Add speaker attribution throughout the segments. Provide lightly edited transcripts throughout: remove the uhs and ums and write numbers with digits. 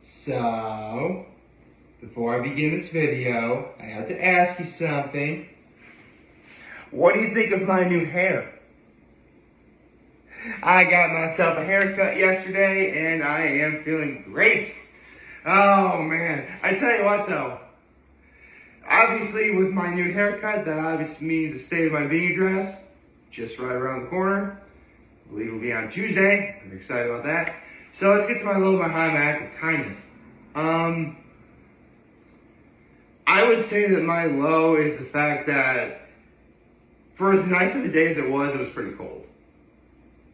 Speaker 1: So, before I begin this video, I have to ask you something. What do you think of my new hair? I got myself a haircut yesterday and I am feeling great. Oh man, I tell you what though. Obviously with my new haircut, that obviously means the state of my beanie dress, just right around the corner. I believe it'll be on Tuesday. I'm excited about that. So let's get to my low behind my act of kindness. I would say that my low is the fact that for as nice of a day as it was pretty cold.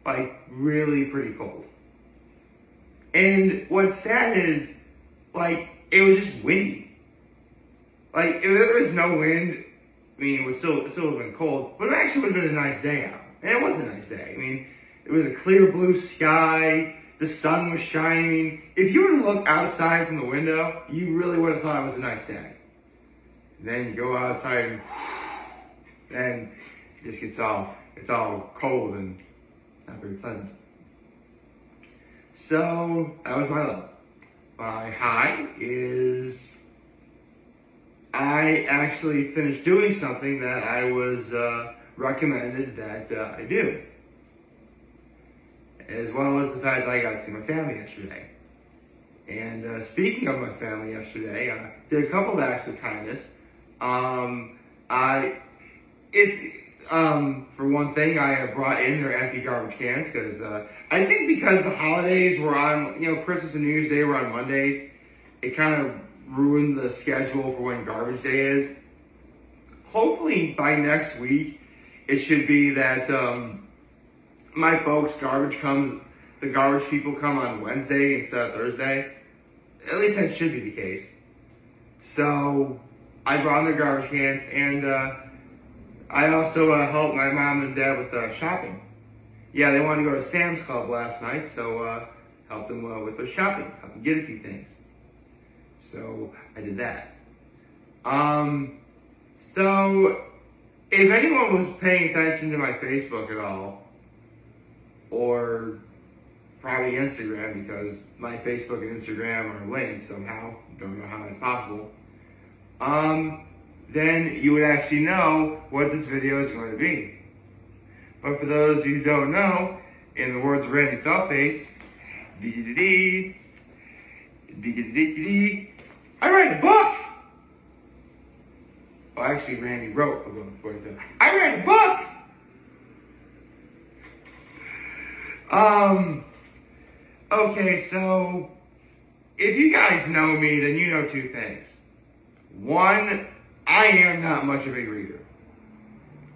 Speaker 1: Like, really pretty cold. And what's sad is, like, it was just windy. Like, if there was no wind, I mean, it would still would have been cold, but it actually would have been a nice day out. And it was a nice day. I mean, it was a clear blue sky, the sun was shining. If you were to look outside from the window, you really would have thought it was a nice day. And then you go outside and then it just it's all cold and not very pleasant. So that was my low. My high is I actually finished doing something that I was recommended that I do. As well as the fact that I got to see my family yesterday. And speaking of my family yesterday, I did a couple of acts of kindness. For one thing, I brought in their empty garbage cans because I think because the holidays were on, Christmas and New Year's Day were on Mondays, it kind of ruined the schedule for when garbage day is. Hopefully by next week, it should be that my folks' the garbage people come on Wednesday instead of Thursday. At least that should be the case. So I brought in their garbage cans, and I also helped my mom and dad with shopping. Yeah, they wanted to go to Sam's Club last night, so helped them with their shopping, helped them get a few things. So I did that. So if anyone was paying attention to my Facebook at all, or probably Instagram, because my Facebook and Instagram are linked somehow, don't know how that's possible, then you would actually know what this video is going to be. But for those who don't know, in the words of Randy Thumbface, I write a book! Well, actually, Randy wrote a book. But he said, I write a book! Okay, so if you guys know me, then you know two things. One, I am not much of a reader.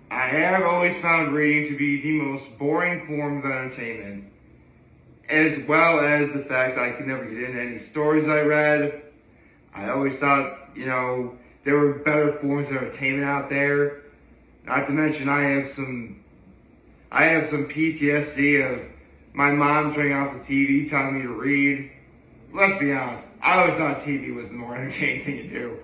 Speaker 1: I have always found reading to be the most boring form of entertainment, as well as the fact that I could never get into any stories I read. I always thought, there were better forms of entertainment out there. Not to mention I have some PTSD of my mom turning off the TV, telling me to read. Let's be honest, I always thought TV was the more entertaining thing to do.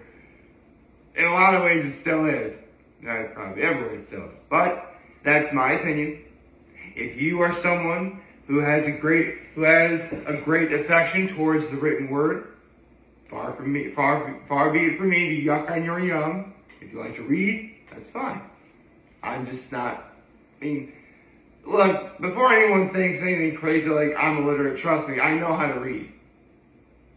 Speaker 1: In a lot of ways, it still is. Probably everywhere it still is. But that's my opinion. If you are someone who has a great affection towards the written word, far be it from me to yuck on your yum. If you like to read, that's fine. I'm just not. Look, before anyone thinks anything crazy like I'm illiterate, trust me, I know how to read.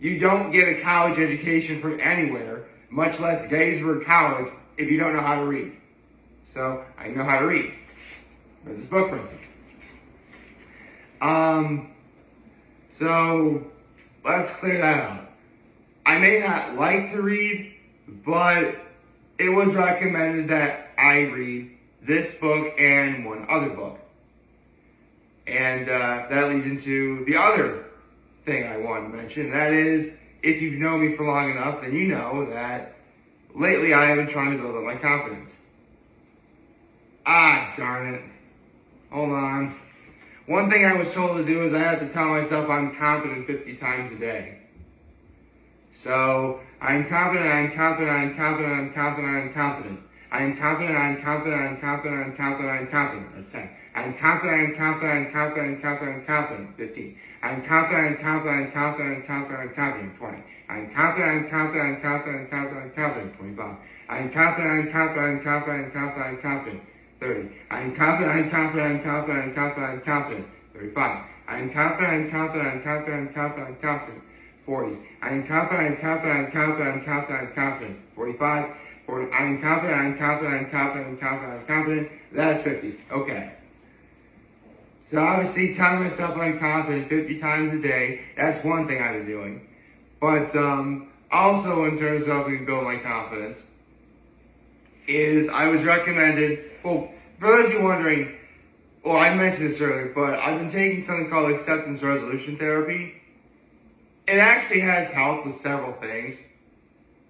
Speaker 1: You don't get a college education from anywhere, much less Gettysburg College, if you don't know how to read. So, I know how to read. Read this book, for instance. So, let's clear that out. I may not like to read, but it was recommended that I read this book and one other book. And that leads into the other thing I want to mention. That is, if you've known me for long enough, then you know that lately I have been trying to build up my confidence. Ah, darn it. Hold on. One thing I was told to do is I have to tell myself I'm confident 50 times a day. So, I'm confident, I'm confident, I'm confident, I'm confident, I'm confident. I am confident, I am confident, I am confident, I am confident, I am confident. That's 10. I am confident, I am confident, I am confident, I am confident, I am confident. 15. I am confident, I am confident, I am confident, I am confident, I am confident. 20. I am confident, I am confident, I am confident, I am confident, I am confident. 25. I am confident, I am confident, I am confident, I am confident, I am confident. 30. I am confident, I am confident, I am confident, I am confident, I am confident. 35. I am confident, I am confident, I am confident, I am confident, I am confident. 40. I am confident, I am confident, I am confident, I am confident, I am confident. 45. 40. I am confident, I am confident, I am confident, I am confident, I am confident. That's 50. Okay. So obviously telling myself I'm confident 50 times a day, that's one thing I've been doing. But also in terms of helping build my confidence, is I was recommended, well, for those of you wondering, well, I mentioned this earlier, but I've been taking something called acceptance resolution therapy. It actually has helped with several things.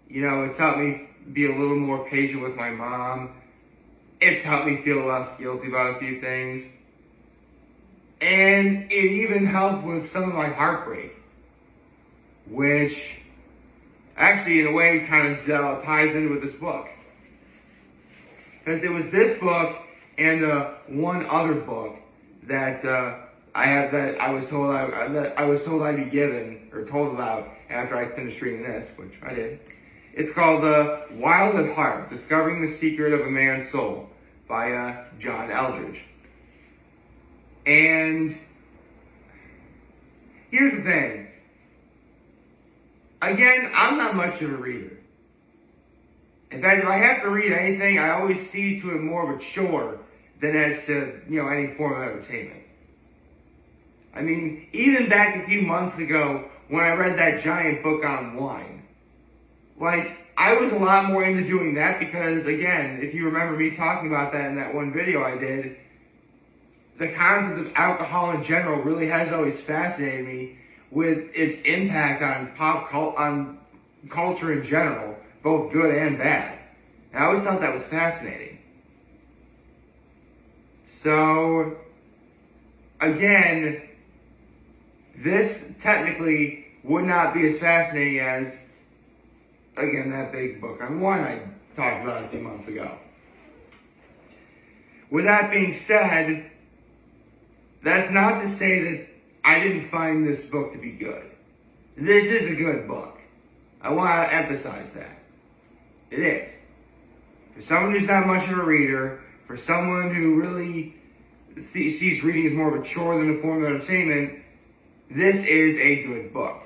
Speaker 1: You know, it's helped me be a little more patient with my mom. It's helped me feel less guilty about a few things. And it even helped with some of my heartbreak, which actually in a way kind of ties in with this book. Because it was this book and one other book that I was told I'd be given or told about after I finished reading this, which I did. It's called Wild at Heart: Discovering the Secret of a Man's Soul by John Eldredge. And here's the thing. Again, I'm not much of a reader. In fact, if I have to read anything, I always see to it more of a chore than as to, any form of entertainment. I mean, even back a few months ago when I read that giant book on wine, I was a lot more into doing that because, again, if you remember me talking about that in that one video I did, the concept of alcohol in general really has always fascinated me with its impact on culture in general, both good and bad. And I always thought that was fascinating. So, again, this technically would not be as fascinating as, again, that big book on wine I talked about a few months ago. With that being said, that's not to say that I didn't find this book to be good. This is a good book. I want to emphasize that. It is. For someone who's not much of a reader, for someone who really sees reading as more of a chore than a form of entertainment, this is a good book.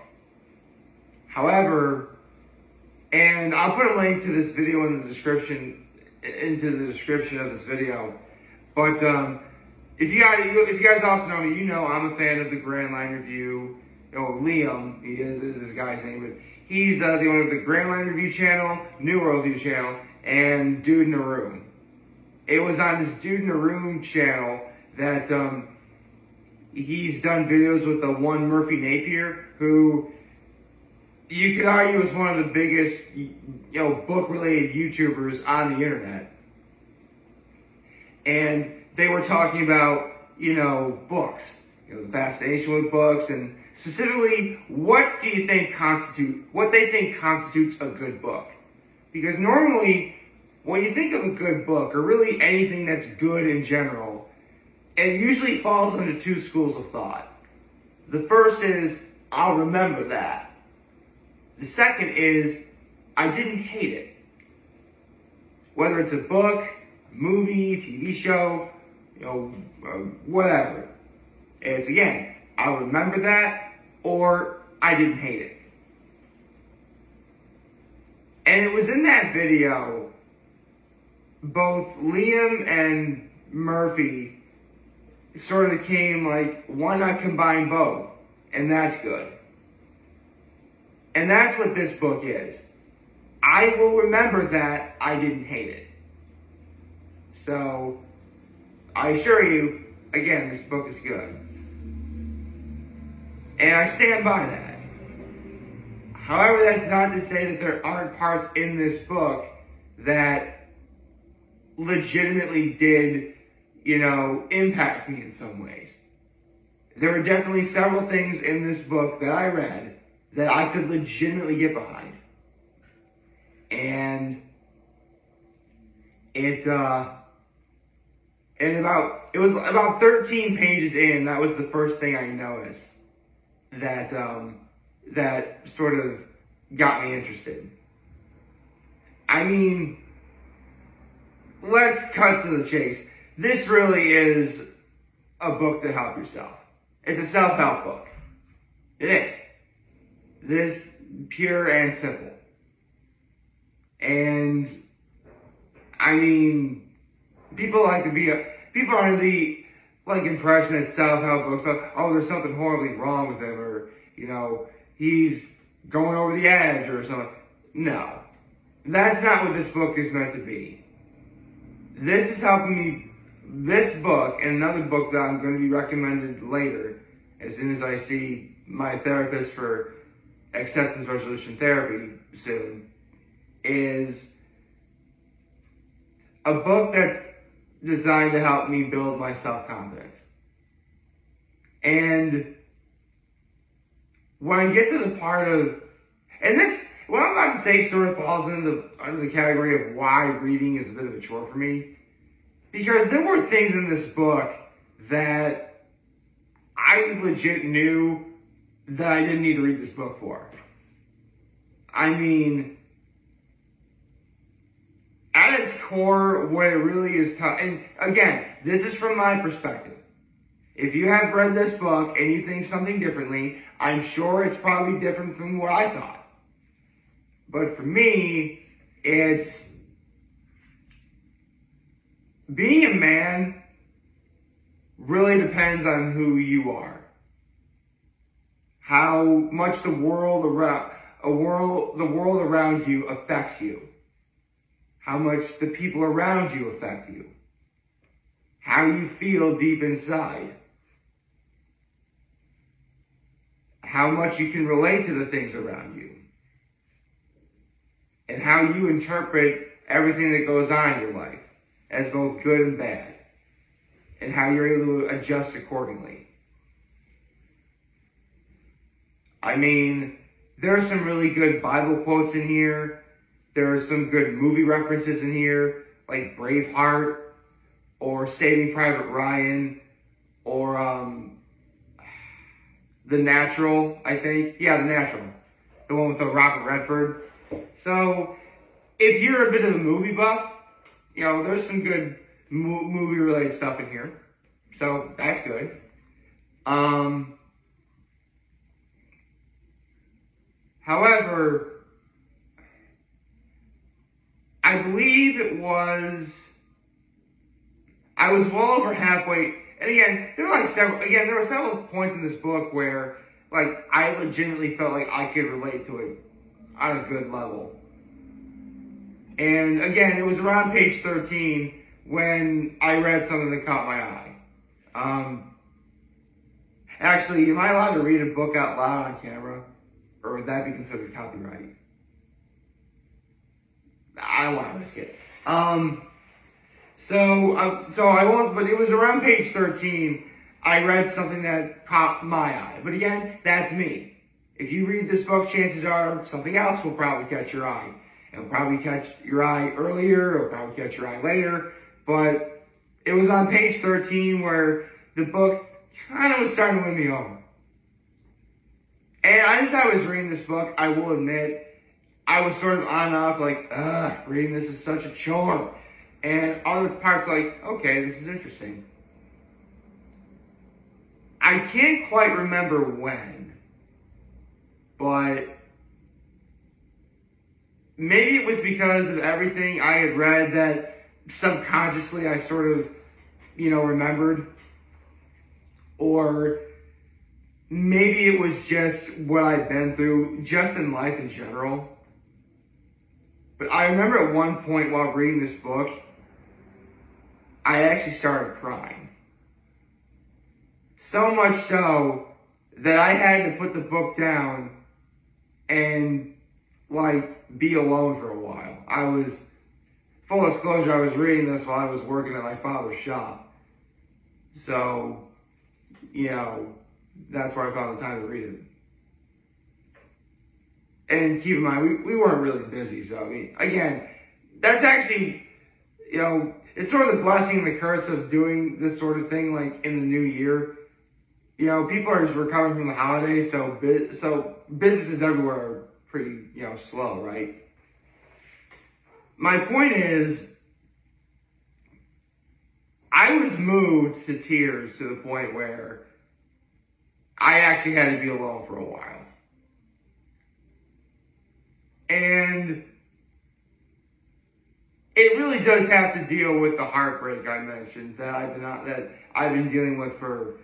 Speaker 1: However, and I'll put a link to this video into the description of this video, but if you guys also know me, I'm a fan of the Grand Line Review. Liam, this is his guy's name, but he's the owner of the Grand Line Review channel, New World Review channel, and Dude in a Room. It was on this Dude in a Room channel that he's done videos with the one Murphy Napier, who you could argue is one of the biggest, book-related YouTubers on the internet. And they were talking about, books, the fascination with books, and specifically, what they think constitutes a good book. Because normally, when you think of a good book, or really anything that's good in general, it usually falls under two schools of thought. The first is, I'll remember that. The second is, I didn't hate it. Whether it's a book, a movie, TV show, whatever. It's, again, I'll remember that, or I didn't hate it. And it was in that video, both Liam and Murphy sort of came why not combine both? And that's good. And that's what this book is. I will remember that I didn't hate it. So, I assure you, again, this book is good. And I stand by that. However, that's not to say that there aren't parts in this book that legitimately did, impact me in some ways. There were definitely several things in this book that I read that I could legitimately get behind. And it was about 13 pages in, that was the first thing I noticed that that sort of got me interested. I mean, let's cut to the chase. This really is a book to help yourself. It's a self-help book. It is. This pure and simple. And I mean, people are under the impression that self-help books are, oh, there's something horribly wrong with him, or he's going over the edge or something. No, that's not what this book is meant to be. This is helping me. This book and another book that I'm going to be recommended later, as soon as I see my therapist for acceptance resolution therapy soon, is a book that's designed to help me build my self-confidence. And when I get to the part of, and this, what I'm about to say sort of falls under the category of why reading is a bit of a chore for me, because there were things in this book that I legit knew that I didn't need to read this book for. I mean, at its core, what it really is tough, and again, this is from my perspective. If you have read this book and you think something differently, I'm sure it's probably different from what I thought. But for me, it's being a man really depends on who you are. How much the world around you affects you. How much the people around you affect you. How you feel deep inside. How much you can relate to the things around you. And how you interpret everything that goes on in your life as both good and bad. And how you're able to adjust accordingly. I mean, there are some really good Bible quotes in here. There are some good movie references in here, like Braveheart, or Saving Private Ryan, or The Natural, I think. Yeah, The Natural. The one with Robert Redford. So, if you're a bit of a movie buff, there's some good movie-related stuff in here. So, that's good. However, I believe I was well over halfway, and again, there were several points in this book where, I legitimately felt like I could relate to it on a good level. And again, it was around page 13 when I read something that caught my eye. Actually, am I allowed to read a book out loud on camera? Or would that be considered copyright? I don't want to risk it. So I won't, but it was around page 13, I read something that caught my eye. But again, that's me. If you read this book, chances are something else will probably catch your eye. It'll probably catch your eye earlier, it'll probably catch your eye later, but it was on page 13 where the book kind of was starting to win me over. And as I was reading this book, I will admit, I was sort of on and off reading this is such a chore. And other parts okay, this is interesting. I can't quite remember when, but maybe it was because of everything I had read that subconsciously I sort of, remembered. Or maybe it was just what I'd been through, just in life in general. But I remember at one point while reading this book, I actually started crying. So much so that I had to put the book down and, be alone for a while. Full disclosure, I was reading this while I was working at my father's shop. So, that's where I found the time to read it. And keep in mind, we weren't really busy, so again, that's actually, it's sort of the blessing and the curse of doing this sort of thing, like in the new year. People are just recovering from the holidays, so businesses everywhere are pretty, slow, right? My point is, I was moved to tears to the point where I actually had to be alone for a while. And it really does have to deal with the heartbreak I mentioned that I've been dealing with for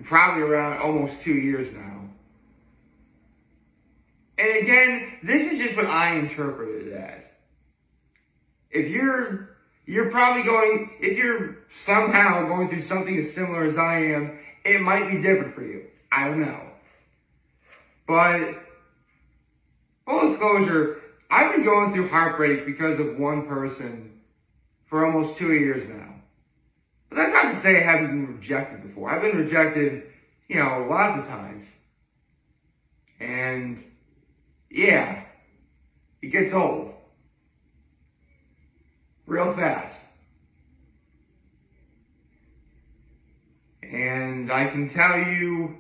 Speaker 1: probably around almost 2 years now. And again, this is just what I interpret it as. If you're somehow going through something as similar as I am, it might be different for you. I don't know. But full disclosure, I've been going through heartbreak because of one person for almost 2 years now. But that's not to say I haven't been rejected before. I've been rejected, lots of times. And yeah, it gets old. Real fast. And I can tell you,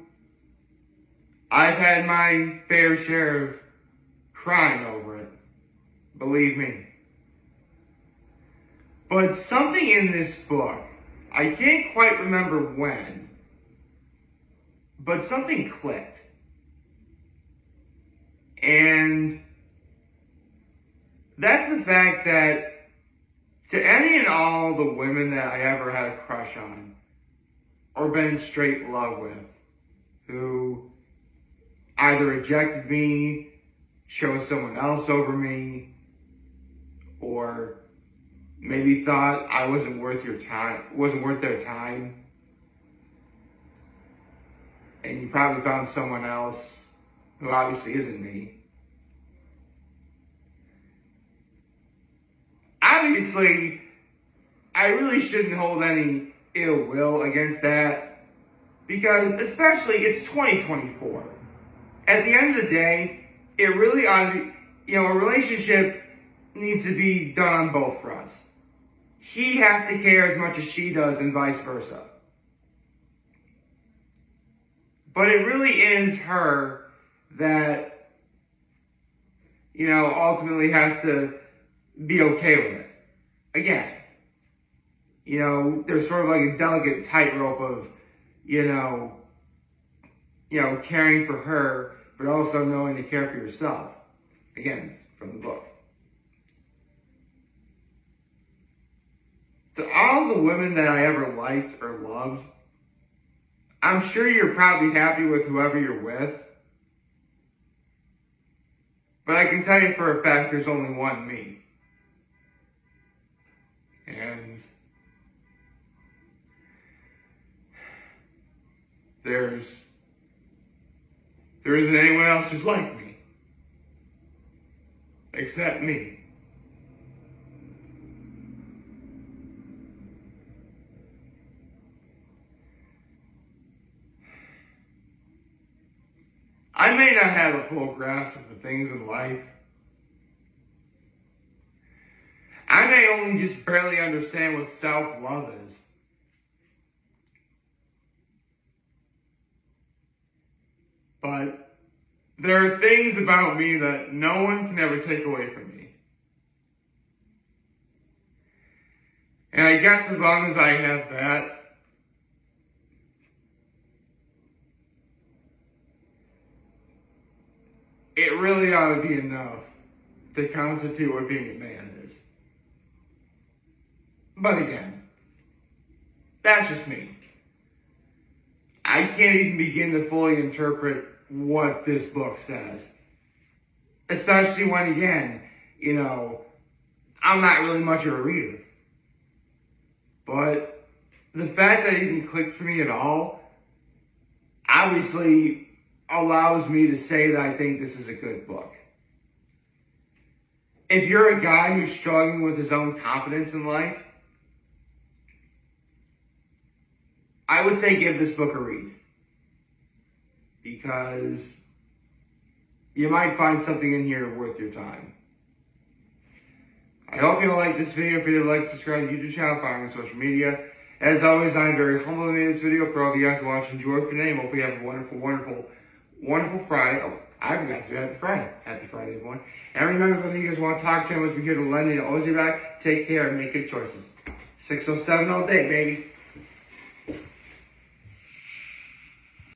Speaker 1: I've had my fair share of crying over it. Believe me. But something in this book, I can't quite remember when, but something clicked. And that's the fact that to any and all the women that I ever had a crush on, or been in straight love with, who either rejected me, chose someone else over me, or maybe thought I wasn't worth their time, and you probably found someone else who obviously isn't me. Obviously, I really shouldn't hold any ill will against that, because especially it's 2024. At the end of the day, it really ought to be, a relationship needs to be done on both fronts. He has to care as much as she does and vice versa. But it really is her that, ultimately has to be okay with it. Again, there's sort of like a delicate tightrope of, caring for her, but also knowing to care for yourself. Again, it's from the book. To all the women that I ever liked or loved, I'm sure you're probably happy with whoever you're with. But I can tell you for a fact there's only one me. And there isn't anyone else who's like me. Except me. I may not have a full grasp of the things in life. I may only just barely understand what self-love is. But there are things about me that no one can ever take away from me. And I guess as long as I have that, it really ought to be enough to constitute what being a man is. But again, that's just me. I can't even begin to fully interpret what this book says. Especially when, again, I'm not really much of a reader. But the fact that it even clicked for me at all, obviously allows me to say that I think this is a good book. If you're a guy who's struggling with his own confidence in life, I would say give this book a read. Because you might find something in here worth your time. I hope you like this video. If you did, like, subscribe to the YouTube channel, follow me on social media. As always, I'm very humble to make this video. For all of you guys watching, enjoy for today. Hope you have a wonderful, wonderful, wonderful Friday. Oh, I forgot to do Happy Friday. Happy Friday, everyone. And remember, if you guys want to talk to him, we're here to lend you, to always be back. Take care and make good choices. 607 all day, baby.